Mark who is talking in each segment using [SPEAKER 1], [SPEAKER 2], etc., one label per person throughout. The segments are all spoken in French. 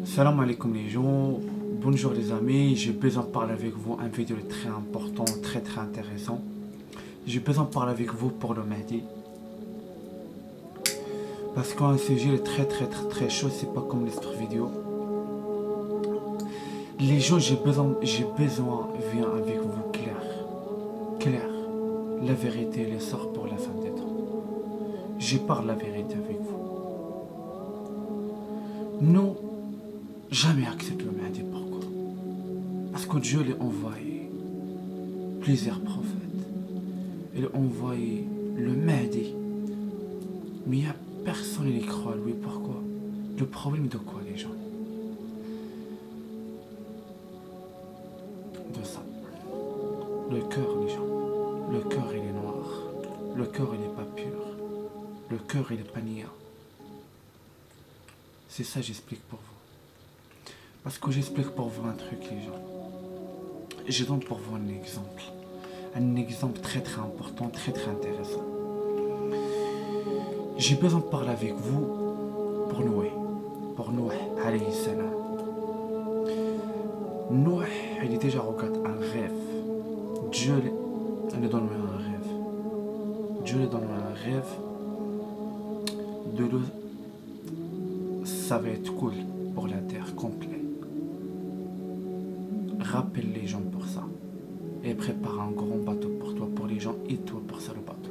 [SPEAKER 1] Salam alaikum les gens, bonjour les amis, j'ai besoin de parler avec vous, un vidéo très important, très intéressant. J'ai besoin de parler avec vous pour le Mahdi. Parce qu'un sujet est très chaud, c'est pas comme les autres vidéos. Les gens, j'ai besoin, viens avec vous clair. La vérité, elle sort pour la fin des temps. Je parle la vérité avec vous. Nous, jamais accepte le Mahdi. Pourquoi? Parce que Dieu l'a envoyé plusieurs prophètes. Il a envoyé le Mahdi. Mais il n'y a personne qui croit lui. Pourquoi? Le problème de quoi les gens? De ça. Le cœur les gens. Le cœur il est noir. Le cœur il n'est pas pur. Le cœur il est pas nia. C'est ça j'explique pour vous. Parce que j'explique pour vous un truc les gens. Je donne pour vous un exemple. Un exemple très important, très intéressant. J'ai besoin de parler avec vous pour Noé. Pour Noé, alayhi salam. Noé, il a déjà regardé un rêve. Dieu lui donne un rêve. Dieu lui donne un rêve de l'eau. Ça va être cool pour la terre complète. Rappelle les gens pour ça. Et prépare un grand bateau pour toi, pour les gens, et toi pour ça le bateau.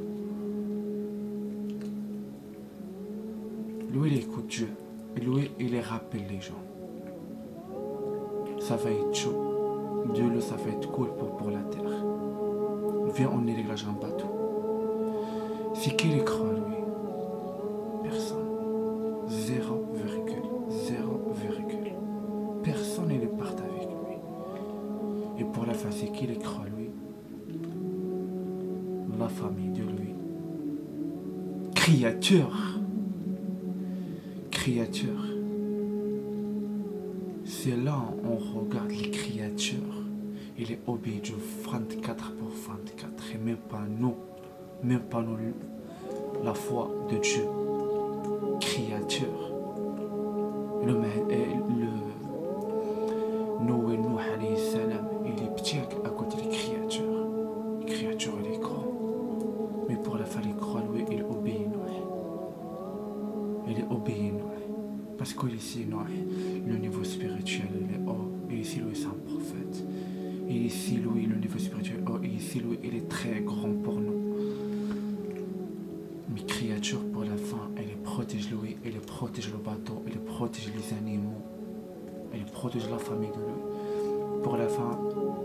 [SPEAKER 1] Lui, il écoute Dieu. Et lui, il les rappelle les gens. Ça va être chaud. Dieu, ça va être cool pour la terre. Viens, on réglage un bateau. C'est qui les croit, lui? Personne. 0,0. Personne ne part avec lui. Et pour la fin, c'est qui les croit, lui? La famille de lui. Créature. C'est là où on regarde les créatures. Il est obéi de 24 pour 24. Et même pas nous, la foi de Dieu. Créature. Noé alayhi salam, il est petit à côté des créatures. Les créatures, il est grand. Mais pour la fin, il croit, lui, il obéit Noé. Il est obéi Noé. Parce que ici, Noé, le niveau spirituel, il est haut. Et ici, lui, c'est un prophète. Et ici, lui, le niveau spirituel est haut. Et ici, lui, il est très grand pour nous. Mais créature, pour la fin, elle protège lui, elle protège le bateau, elle protège les animaux. Elle protège la famille de lui. Pour la fin,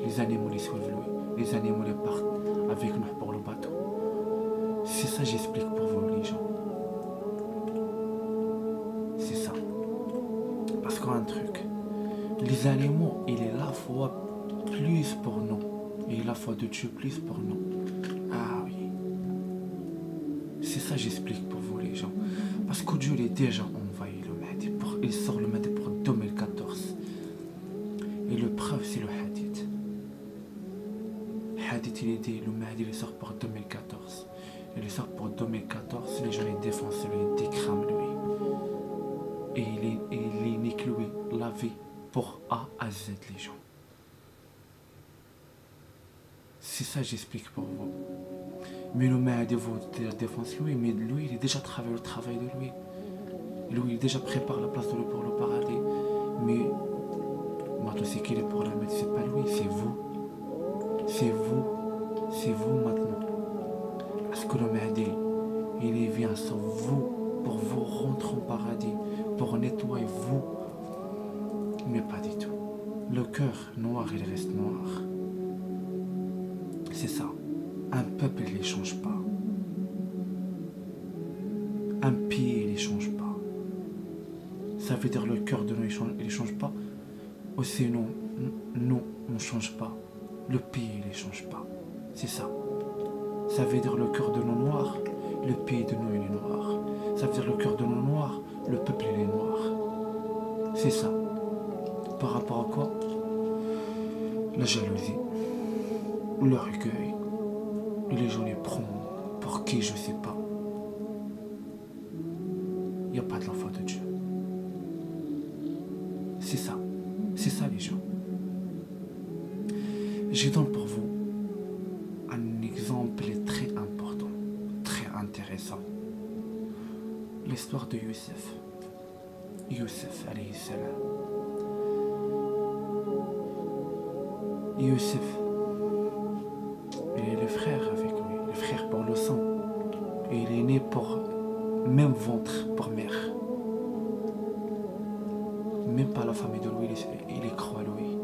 [SPEAKER 1] les animaux les suivent lui. Les animaux les partent avec nous pour le bateau. C'est ça j'explique pour vous les gens. C'est ça. Parce qu'un truc, les animaux, il est la foi plus pour nous. Et la foi de Dieu plus pour nous. Ah oui. C'est ça j'explique pour vous les gens. Parce que Dieu il est déjà envoyé le Mahdi. Il sort le Mahdi pour 2014. Et le preuve c'est le hadith. Hadith il est dit, le Mahdi il sort pour 2014. Il sort pour 2014, les gens les défoncent, les décrament lui. Et il nique lui la vie pour A à Z les gens. C'est ça j'explique pour vous. Mais le Mahdi vous défonce lui, mais lui il est déjà travaillé le travail de lui. Lui il déjà prépare la place de lui pour le paradis. Mais maintenant c'est qu'il est pour la mettre, c'est pas lui, c'est vous. C'est vous maintenant. Parce que le Mahdi, il vient sur vous pour vous rentrer au paradis, pour nettoyer vous. Mais pas du tout. Le cœur noir, il reste noir. C'est ça. Un peuple, il ne change pas. Un pays, il ne change pas. Ça veut dire le cœur de nous, il ne change pas. Aussi, nous, on ne change pas. Le pays, il ne change pas. C'est ça. Ça veut dire le cœur de nous noir, le pays de nous, il est noir. Ça veut dire le cœur de nous noir, le peuple, il est noir. C'est ça. Par rapport à quoi? La jalousie, l'orgueil. Et les gens les prennent pour qui, je sais pas. Il n'y a pas de la foi de Dieu. C'est ça les gens. Je donne pour vous un exemple très important, très intéressant. L'histoire de Youssef. Youssef alayhi salam. Youssef, il est le frère avec lui, le frère pour le sang. Et il est né pour même ventre pour mère. Même pas la famille de lui, il est croit lui.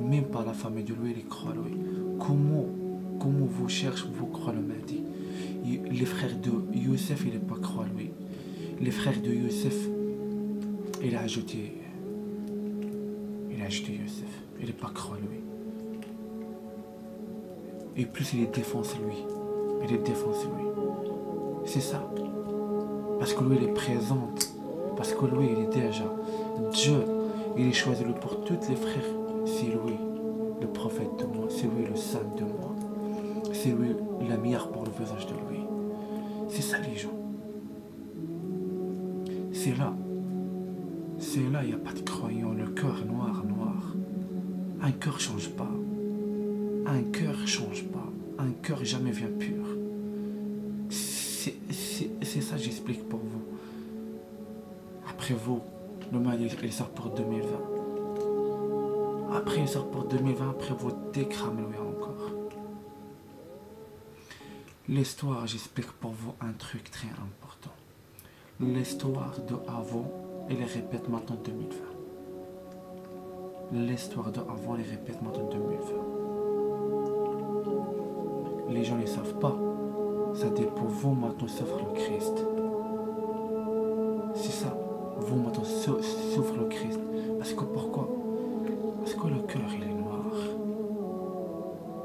[SPEAKER 1] Même pas la famille de lui, il est croit lui. Comment vous cherchez, vous croyez le Mahdi? Les frères de Youssef, il n'est pas croit lui. Les frères de Youssef, il a ajouté Youssef. Il n'est pas croit lui. Et plus il est défense lui. Il est défense lui. C'est ça. Parce que lui, il est présent. Parce que lui, il est déjà. Dieu, il est choisi pour tous les frères. C'est lui, le prophète de moi. C'est lui, le saint de moi. C'est lui, la meilleure pour le visage de lui. C'est ça, les gens. C'est là, il n'y a pas de croyant. Le cœur noir. Un cœur ne change pas. Un cœur ne change pas. Un cœur jamais vient pur. C'est ça que j'explique pour vous. Après vous, le Mahdi, il sort pour 2020. Après, il sort pour 2020. Après, vous décramez-le encore. L'histoire, j'explique pour vous un truc très important. L'histoire de avant, elle répète maintenant 2020. L'histoire de avant, elle répète maintenant 2020. Les gens ne le savent pas. Ça dépend vous maintenant sauf le Christ. C'est ça. Vous maintenant sauf le Christ. Parce que pourquoi? Parce que le cœur il est noir.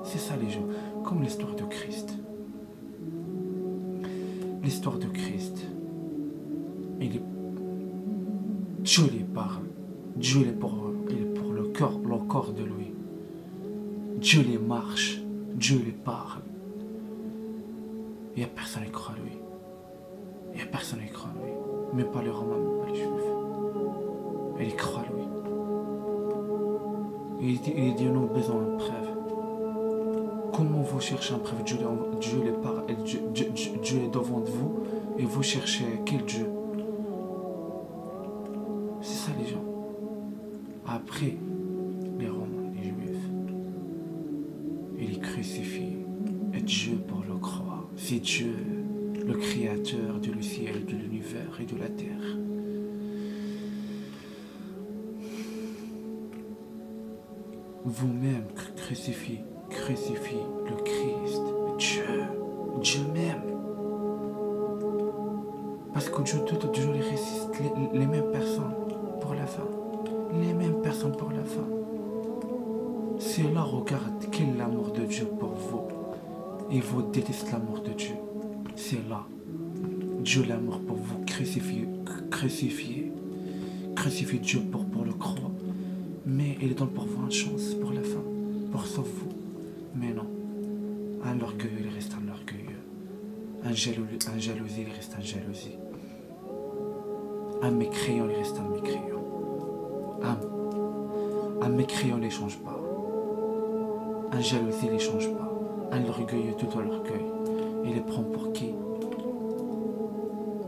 [SPEAKER 1] C'est ça les gens. Comme l'histoire de Christ. L'histoire de Christ. Dieu les parle. Dieu il est pour le corps de lui. Dieu les marche. Dieu les parle. Il n'y a personne qui croit à lui. Il n'y a personne qui croit à lui. Même pas les Romains, même pas les Juifs. Et ils croient à lui. Il dit nous avons besoin d'une preuve. Comment vous cherchez une preuve? Dieu les parle. Dieu est devant vous. Et vous cherchez quel Dieu? C'est ça les gens. Après, les Romains, les Juifs, ils les crucifient. Et Dieu pour le croire. C'est Dieu, le créateur du ciel, de l'univers et de la terre. Vous-même crucifiez le Christ, Dieu même. Parce que Dieu toujours les résiste, les mêmes personnes pour la fin. Les mêmes personnes pour la fin. C'est là, regarde, quel est l'amour de Dieu pour vous. Et vous détestez l'amour de Dieu. C'est là. Dieu l'amour pour vous crucifier Dieu pour le croire. Mais il donne pour vous une chance pour la fin. Pour sauver vous. Mais non. Un orgueil, il reste un orgueil. Un jalousie, il reste un jalousie. Un mécréant, il reste un mécréant. Un mécréant, il ne change pas. Un jalousie, il ne change pas. Un orgueilleux, tout l'orgueil. Il les prend pour qui?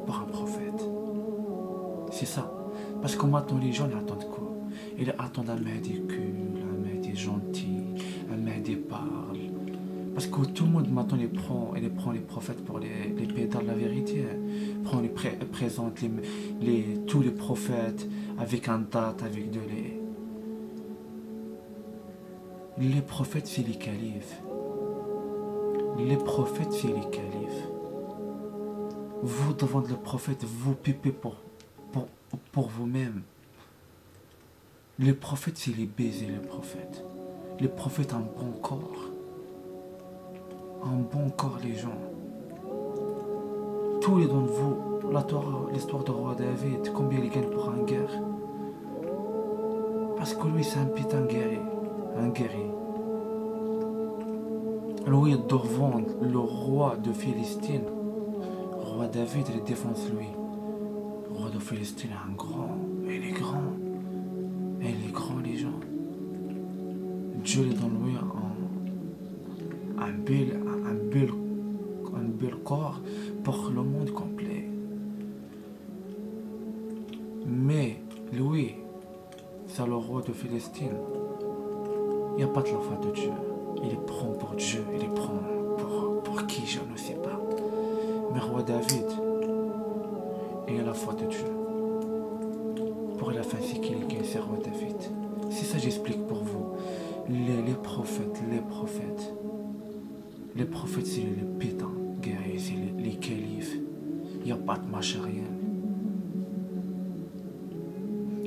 [SPEAKER 1] Pour un prophète. C'est ça. Parce que maintenant, les gens ils attendent quoi? Ils attendent un Mahdi cool, un Mahdi gentil, un Mahdi parle. Parce que tout le monde maintenant il prend les prophètes pour les pétards de la vérité. Il présente tous les prophètes avec un date, avec de lait. Les prophètes, c'est les califes. Les prophètes, c'est les califes. Vous, devant le prophète, vous pipez pour vous-même. Les prophètes, c'est les baisers, les prophètes. Les prophètes ont un bon corps. Un bon corps, les gens. Tous les dons de vous, la Torah, l'histoire du roi David, combien il gagne pour une guerre? Parce que lui, c'est un putain guerrier. Un guerrier. Lui, il doit vendre le roi de Philistine. Le roi David, il défense lui. Le roi de Philistine est un grand. Il est grand. Dieu lui donne lui un bel corps pour le monde complet. Mais lui, c'est le roi de Philistine. Il n'y a pas de la foi de Dieu. Il est prend pour Dieu, il est prend pour qui, je ne sais pas. Mais roi David, il a la foi de Dieu. Pour la fin, c'est qu'il est c'est roi David. C'est ça j'explique pour vous. Les prophètes, c'est les pétants guerriers, c'est les califes. Il n'y a pas de machin, rien.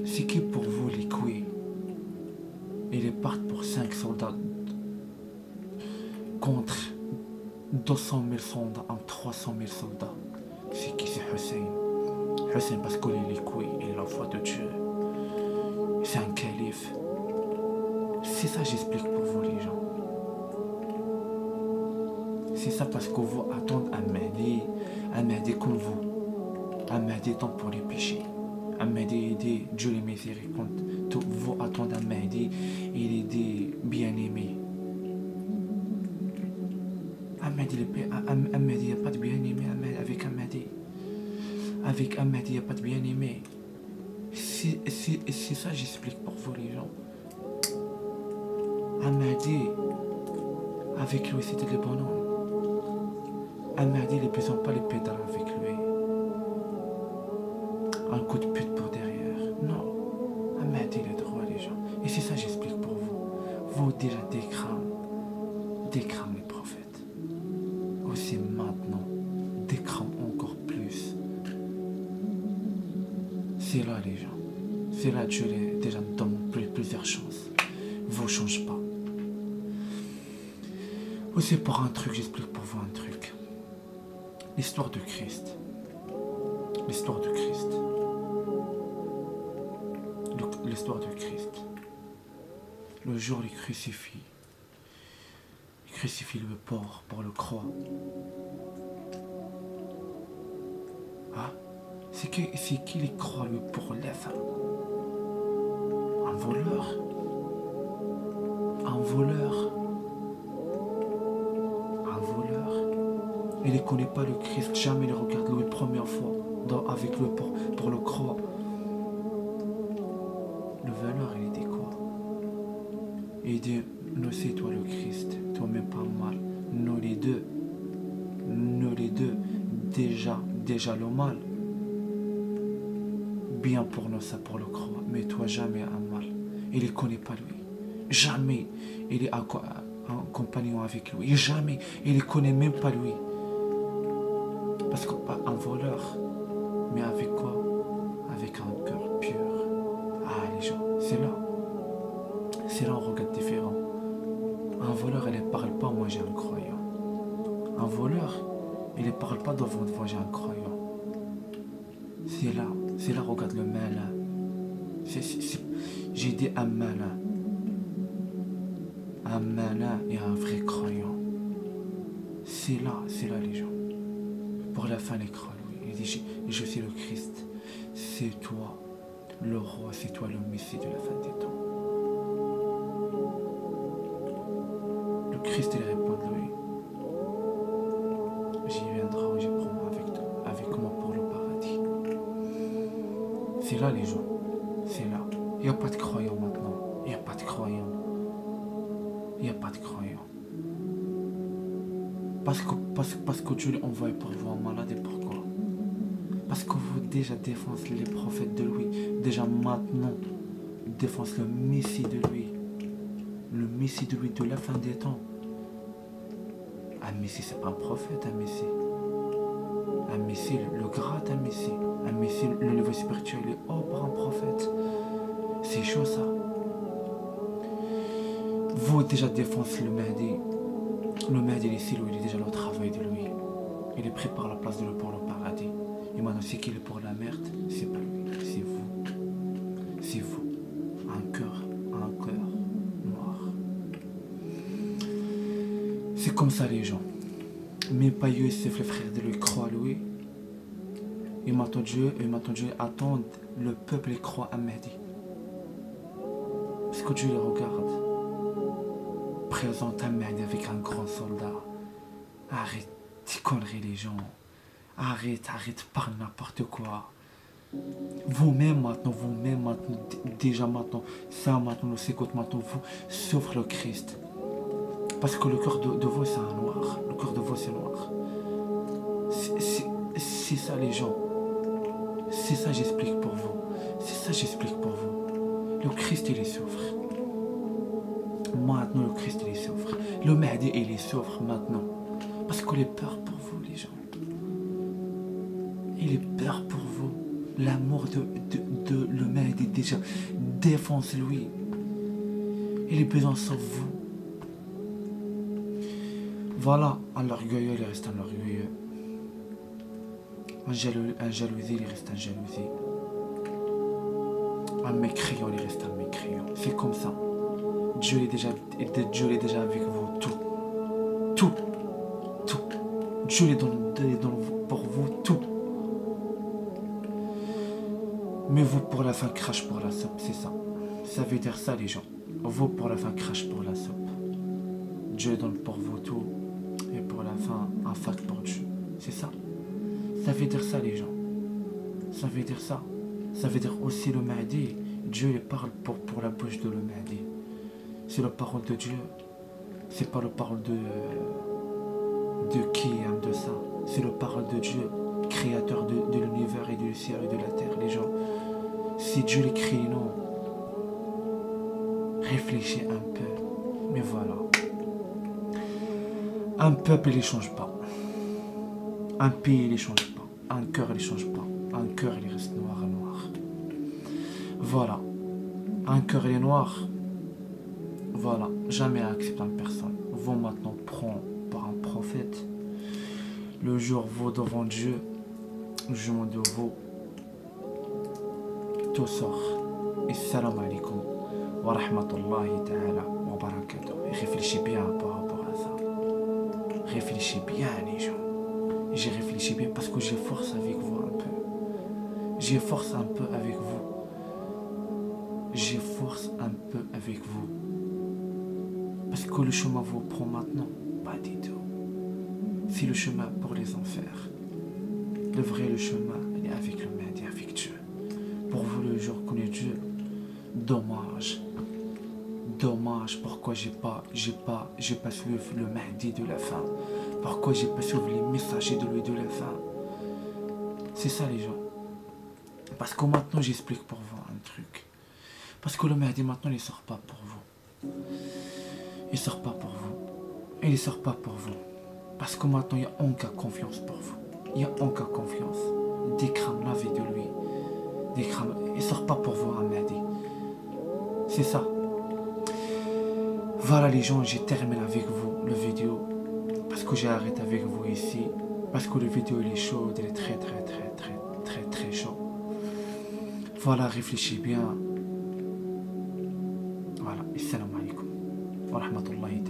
[SPEAKER 1] C'est qui pour vous les couilles? Ils partent pour 5 soldats contre 200 000 soldats, 300 000 soldats. C'est qui? C'est Hussein. Hussein parce qu'il est les couilles, il est la foi de Dieu. C'est un calife. C'est ça j'explique pour vous les gens. C'est ça parce que vous attendez un Mahdi comme vous. Un Mahdi tant pour les péchés. Un Mahdi dit Dieu les miséricordes. Vous attendez un Mahdi, il est dit bien-aimé. Un Mahdi, il n'y a pas de bien-aimé avec un Mahdi. Avec un Mahdi, il n'y a pas de bien-aimé. C'est ça j'explique pour vous les gens. Un Mahdi, avec lui c'était le bonhomme. Un Mahdi, il ne besoin pas les pédales avec lui. Un coup de pute pour derrière. Non. Un Mahdi, il est droit les gens. Et c'est ça j'explique pour vous. Vous déjà décrame les prophètes. Aussi maintenant, décrame encore plus. C'est là les gens. C'est là Dieu les déjà donne plusieurs chances. Vous ne changez pas. Aussi pour un truc, j'explique pour vous un truc. L'histoire de Christ. L'histoire de Christ. L'histoire de Christ. Le jour il crucifie. Il crucifie le porc pour le croix. Ah, c'est qui les croit lui pour l'être? Un voleur. Un voleur. Un voleur. Il ne connaît pas le Christ, jamais il regarde lui première fois avec le pour le croix. Le voleur, il dit quoi? Il dit, nous c'est toi le Christ, toi même pas mal. Nous les deux, déjà le mal. Bien pour nous, ça pour le croix, mais toi jamais un mal. Il ne connaît pas lui. Jamais il est en compagnon avec lui. Jamais il ne connaît même pas lui. Parce que pas un voleur, mais avec quoi? Avec un cœur pur. Ah les gens, c'est là. C'est là on regarde différent. Un voleur, il ne parle pas, moi j'ai un croyant. Un voleur, il ne parle pas devant moi j'ai un croyant. C'est là, regarde le malin. J'ai dit un malin. Un malin et un vrai croyant. C'est là les gens. Pour la fin, il croit, lui. Il dit, je suis le Christ. C'est toi, le roi, c'est toi le Messie de la fin des temps. Le Christ, il répond, lui. J'y viendrai, j'y prends avec moi pour le paradis. C'est là, les gens. C'est là. Il n'y a pas de croyants maintenant. Il n'y a pas de croyants. Il n'y a pas de croyants. Parce que Dieu l'a envoyé pour vous en malade. Et pourquoi? Parce que vous déjà défoncez les prophètes de lui. Déjà maintenant, défonce le Messie de lui. Le Messie de lui de la fin des temps. Un Messie, c'est pas un prophète, un Messie. Un Messie, le grade, un Messie. Un Messie, le niveau spirituel est haut pour un prophète. C'est chaud ça. Vous déjà défoncez le Mahdi. Le Mahdi ici, lui, il est déjà le travail de lui. Il est prêt par la place de lui pour le paradis. Et maintenant, c'est qu'il est pour la merde, c'est pas lui, c'est vous. C'est vous. Un cœur noir. C'est comme ça les gens. Mais pas Youssef, le frère de lui, croit lui. Et maintenant Dieu attend le peuple et croit à Mahdi. Parce que Dieu les regarde. présente un Mahdi avec un grand soldat. Arrête tes conneries les gens. Arrête, parle n'importe quoi. Vous-même maintenant, déjà maintenant, ça maintenant, le écoute maintenant, vous souffrez le Christ. Parce que le cœur de vous c'est un noir. Le cœur de vous c'est noir. C'est ça les gens. C'est ça j'explique pour vous. Le Christ il souffre. Maintenant le Christ il souffre. Le Mahdi il souffre maintenant. Parce qu'il est peur pour vous les gens. Il est peur pour vous. L'amour de le Mahdi déjà défonce lui. Il est besoin de vous. Voilà, un orgueilleux il reste un orgueilleux. Un jalousie il reste un jalousie. Un mécréant il reste un mécréant. C'est comme ça. Dieu est déjà avec vous. Tout. Dieu est dans pour vous tout. Mais vous pour la fin crache pour la soupe, c'est ça. Ça veut dire ça les gens. Vous pour la fin crache pour la soupe. Dieu donne pour vous tout. Et pour la fin, un fac pour Dieu. C'est ça. Ça veut dire ça les gens. Ça veut dire ça. Ça veut dire aussi le Mahdi. Dieu il parle pour la bouche de le Mahdi. C'est la parole de Dieu. C'est pas la parole de qui aime de ça. C'est la parole de Dieu, créateur de l'univers et du ciel et de la terre, les gens. Si Dieu l'écrit, non. Réfléchis un peu. Mais voilà. Un peuple, il ne change pas. Un pays, il ne change pas. Un cœur, il ne change pas. Un cœur, il reste noir. Voilà. Un cœur, il est noir. Voilà. Jamais accepter une personne. Vous maintenant prendre par un prophète. Le jour vous devant Dieu. Le jour de vous. Tout sort. Et salam alaikum. Wa rahmatullahi ta'ala wa barakatuh. Réfléchis bien par rapport à ça. Réfléchis bien les gens. J'ai réfléchi bien parce que j'ai force avec vous un peu. J'ai force un peu avec vous. Parce que le chemin vous prend maintenant. Pas du tout. C'est le chemin pour les enfers. Le chemin il est avec le Mahdi, avec Dieu. Pour vous le jour qu'on est Dieu. Dommage. Pourquoi j'ai pas suivi le Mahdi de la fin. Pourquoi j'ai pas suivi les messagers de lui de la fin. C'est ça les gens. Parce que maintenant j'explique pour vous un truc. Parce que le Mahdi maintenant il sort pas pour vous. Il sort pas pour vous. Parce que maintenant il y a aucune confiance pour vous. Il y a aucune confiance. Des crânes la vie de lui. Il sort pas pour vous un Mahdi. C'est ça. Voilà les gens, j'ai terminé avec vous le vidéo. Parce que j'ai arrêté avec vous ici. Parce que le vidéo il est chaud, il est très chaud. Voilà, réfléchis bien. Voilà, assalamu alaikum wa rahmatullahi ta'ala.